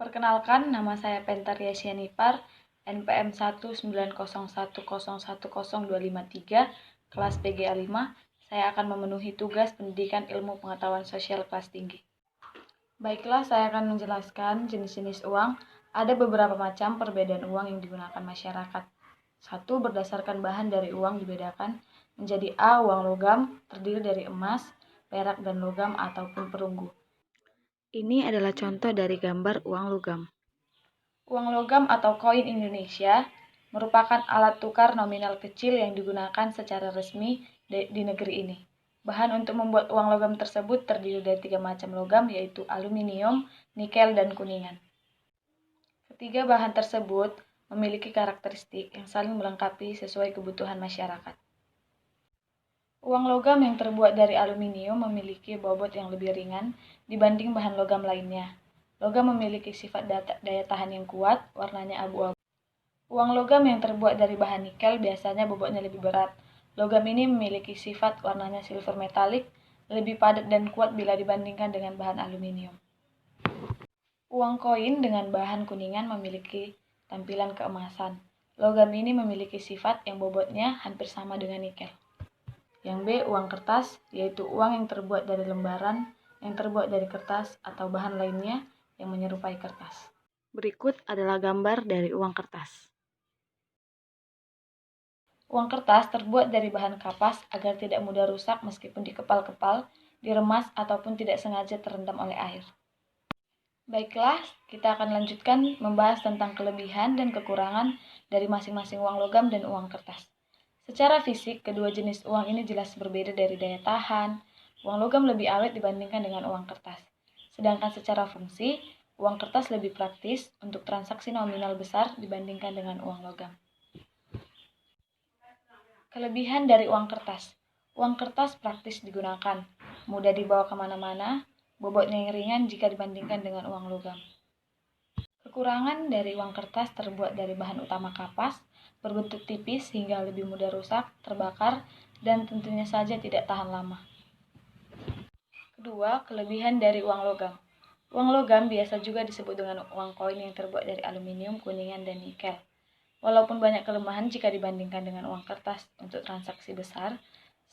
Perkenalkan, nama saya Pentaria Sianipar, NPM 19010100253, kelas PGA 5. Saya akan memenuhi tugas pendidikan ilmu pengetahuan sosial kelas tinggi. Baiklah, saya akan menjelaskan jenis-jenis uang. Ada beberapa macam perbedaan uang yang digunakan masyarakat. 1. Berdasarkan bahan dari uang dibedakan menjadi A. Uang logam, terdiri dari emas, perak, dan logam ataupun perunggu. Ini adalah contoh dari gambar uang logam. Uang logam atau koin Indonesia merupakan alat tukar nominal kecil yang digunakan secara resmi di negeri ini. Bahan untuk membuat uang logam tersebut terdiri dari 3 macam logam, yaitu aluminium, nikel, dan kuningan. Ketiga bahan tersebut memiliki karakteristik yang saling melengkapi sesuai kebutuhan masyarakat. Uang logam yang terbuat dari aluminium memiliki bobot yang lebih ringan dibanding bahan logam lainnya. Logam memiliki sifat daya tahan yang kuat, warnanya abu-abu. Uang logam yang terbuat dari bahan nikel biasanya bobotnya lebih berat. Logam ini memiliki sifat warnanya silver metalik, lebih padat dan kuat bila dibandingkan dengan bahan aluminium. Uang koin dengan bahan kuningan memiliki tampilan keemasan. Logam ini memiliki sifat yang bobotnya hampir sama dengan nikel. Yang B, uang kertas, yaitu uang yang terbuat dari lembaran, yang terbuat dari kertas atau bahan lainnya yang menyerupai kertas. Berikut adalah gambar dari uang kertas. Uang kertas terbuat dari bahan kapas agar tidak mudah rusak meskipun dikepal-kepal, diremas, ataupun tidak sengaja terendam oleh air. Baiklah, kita akan lanjutkan membahas tentang kelebihan dan kekurangan dari masing-masing uang logam dan uang kertas. Secara fisik, kedua jenis uang ini jelas berbeda dari daya tahan. Uang logam lebih awet dibandingkan dengan uang kertas. Sedangkan secara fungsi, uang kertas lebih praktis untuk transaksi nominal besar dibandingkan dengan uang logam. Kelebihan dari uang kertas. Uang kertas praktis digunakan, mudah dibawa kemana-mana, bobotnya yang ringan jika dibandingkan dengan uang logam. Kekurangan dari uang kertas terbuat dari bahan utama kapas, berbentuk tipis hingga lebih mudah rusak, terbakar, dan tentunya saja tidak tahan lama. Kedua, kelebihan dari uang logam. Uang logam biasa juga disebut dengan uang koin yang terbuat dari aluminium, kuningan, dan nikel. Walaupun banyak kelemahan jika dibandingkan dengan uang kertas untuk transaksi besar,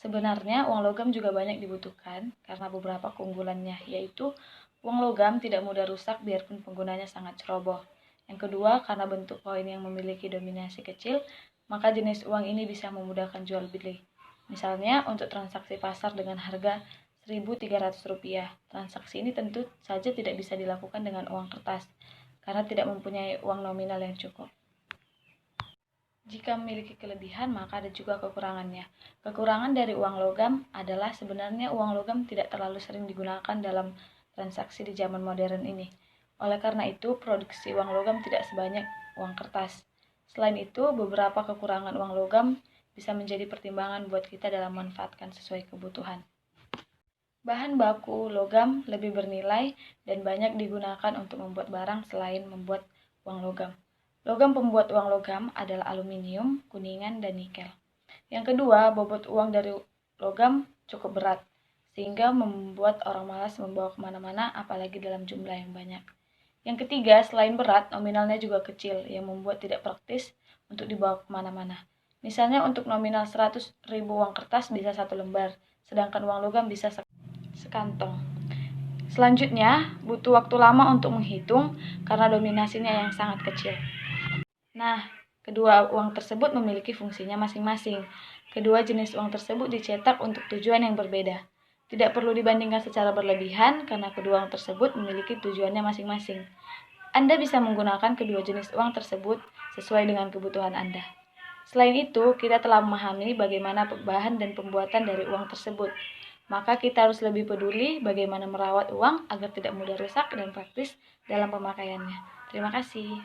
sebenarnya uang logam juga banyak dibutuhkan karena beberapa keunggulannya, yaitu uang logam tidak mudah rusak biarpun penggunanya sangat ceroboh. Yang kedua, karena bentuk koin yang memiliki dominasi kecil, maka jenis uang ini bisa memudahkan jual beli. Misalnya, untuk transaksi pasar dengan harga Rp1.300, transaksi ini tentu saja tidak bisa dilakukan dengan uang kertas, karena tidak mempunyai uang nominal yang cukup. Jika memiliki kelebihan, maka ada juga kekurangannya. Kekurangan dari uang logam adalah sebenarnya uang logam tidak terlalu sering digunakan dalam transaksi di zaman modern ini. Oleh karena itu, produksi uang logam tidak sebanyak uang kertas. Selain itu, beberapa kekurangan uang logam bisa menjadi pertimbangan buat kita dalam memanfaatkan sesuai kebutuhan. Bahan baku logam lebih bernilai dan banyak digunakan untuk membuat barang selain membuat uang logam. Logam pembuat uang logam adalah aluminium, kuningan, dan nikel. Yang kedua, bobot uang dari logam cukup berat, sehingga membuat orang malas membawa kemana-mana, apalagi dalam jumlah yang banyak. Yang ketiga, selain berat, nominalnya juga kecil, yang membuat tidak praktis untuk dibawa kemana-mana. Misalnya untuk nominal 100.000 uang kertas bisa 1 lembar, sedangkan uang logam bisa sekantong. Selanjutnya, butuh waktu lama untuk menghitung karena dominasinya yang sangat kecil. Nah, kedua uang tersebut memiliki fungsinya masing-masing. Kedua jenis uang tersebut dicetak untuk tujuan yang berbeda. Tidak perlu dibandingkan secara berlebihan karena kedua uang tersebut memiliki tujuannya masing-masing. Anda bisa menggunakan kedua jenis uang tersebut sesuai dengan kebutuhan Anda. Selain itu, kita telah memahami bagaimana bahan dan pembuatan dari uang tersebut. Maka kita harus lebih peduli bagaimana merawat uang agar tidak mudah rusak dan praktis dalam pemakaiannya. Terima kasih.